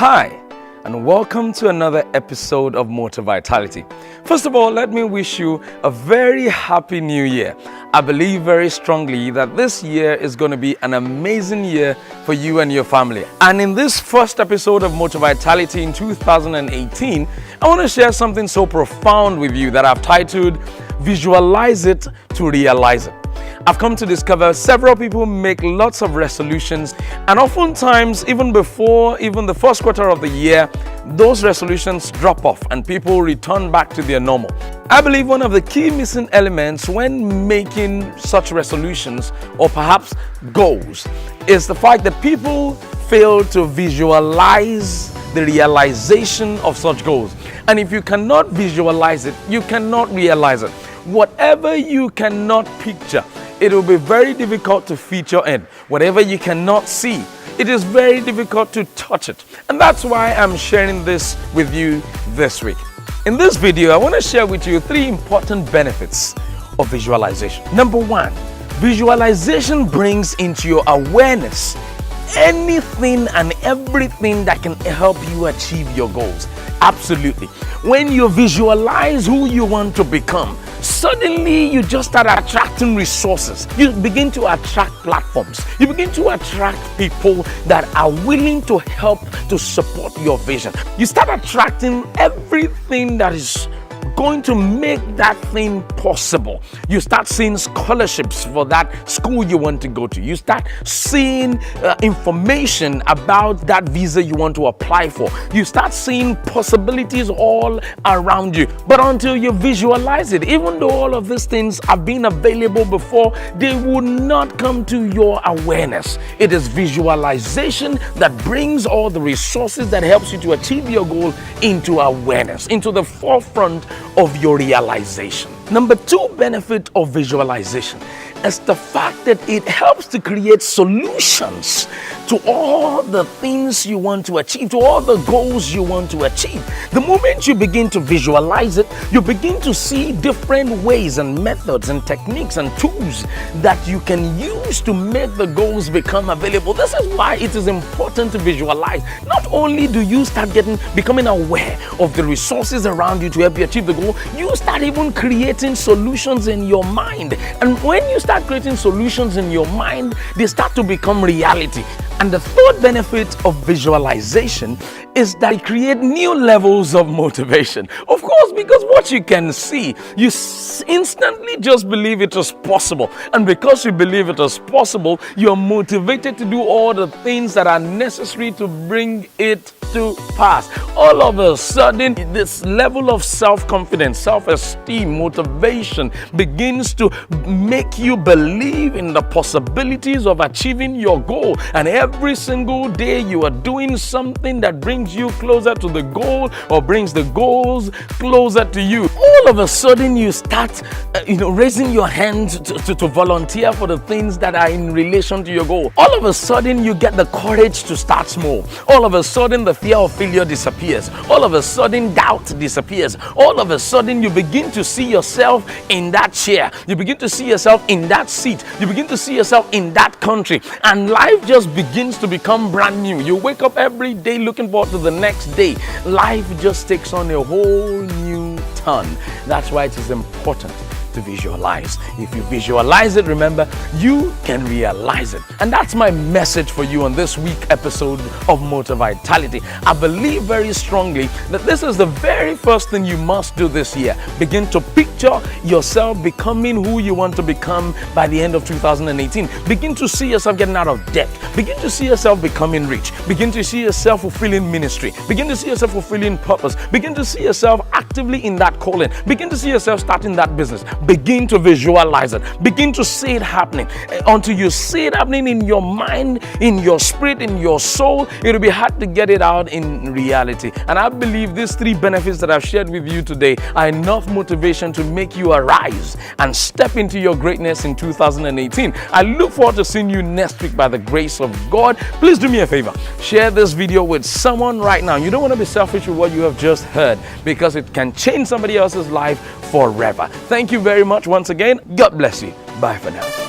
Hi, and welcome to another episode of Motivitality. First of all, let me wish you a very happy new year. I believe very strongly that this year is going to be an amazing year for you and your family. And in this first episode of Motivitality in 2018, I want to share something so profound with you that I've titled, Visualize It to Realize It. I've come to discover several people make lots of resolutions, and oftentimes, even before the first quarter of the year, those resolutions drop off and people return back to their normal. I believe one of the key missing elements when making such resolutions, or perhaps goals, is the fact that people fail to visualize the realization of such goals. And if you cannot visualize it, you cannot realize it. Whatever you cannot picture, it will be very difficult to feature in. Whatever you cannot see, it is very difficult to touch it. And that's why I'm sharing this with you this week. In this video, I want to share with you 3 important benefits of visualization. Number 1, visualization brings into your awareness anything and everything that can help you achieve your goals. Absolutely. When you visualize who you want to become, suddenly you just start attracting resources. You begin to attract platforms. You begin to attract people that are willing to help to support your vision. You start attracting everything that is going to make that thing possible. You start seeing scholarships for that school you want to go to. You start seeing information about that visa you want to apply for. You start seeing possibilities all around you. But until you visualize it, even though all of these things have been available before, they will not come to your awareness. It is visualization that brings all the resources that helps you to achieve your goal into awareness, into the forefront of your realization. Number 2 benefit of visualization is the fact that it helps to create solutions to all the things you want to achieve, to all the goals you want to achieve. The moment you begin to visualize it, you begin to see different ways and methods and techniques and tools that you can use to make the goals become available. This is why it is important to visualize. Not only do you start becoming aware of the resources around you to help you achieve the goal, you start even creating solutions in your mind. And when you start creating solutions in your mind, they start to become reality. And the third benefit of visualization is that it creates new levels of motivation. Of course, because what you can see, you instantly just believe it is possible. And because you believe it is possible, you're motivated to do all the things that are necessary to bring it to pass. All of a sudden, this level of self-confidence, self-esteem, motivation begins to make you believe in the possibilities of achieving your goal. And every single day you are doing something that brings you closer to the goal or brings the goals closer to you. All of a sudden you start raising your hand to volunteer for the things that are in relation to your goal. All of a sudden you get the courage to start small. All of a sudden the fear of failure disappears. All of a sudden doubt disappears. All of a sudden you begin to see yourself in that chair. You begin to see yourself in that seat. You begin to see yourself in that country. And life just begins to become brand new. You wake up every day looking forward to the next day. Life just takes on a whole new turn. That's why it is important to visualize. If you visualize it, remember, you can realize it. And that's my message for you on this week episode of Motivitality. I believe very strongly that this is the very first thing you must do this year. Begin to picture yourself becoming who you want to become by the end of 2018. Begin to see yourself getting out of debt. Begin to see yourself becoming rich. Begin to see yourself fulfilling ministry. Begin to see yourself fulfilling purpose. Begin to see yourself actively in that calling. Begin to see yourself starting that business. Begin to visualize it. Begin to see it happening. Until you see it happening in your mind, in your spirit, in your soul, it will be hard to get it out in reality. And I believe these 3 benefits that I've shared with you today are enough motivation to make you arise and step into your greatness in 2018. I look forward to seeing you next week by the grace of God. Please do me a favor. Share this video with someone right now. You don't want to be selfish with what you have just heard, because it can change somebody else's life forever. Thank you very much once again. God bless you. Bye for now.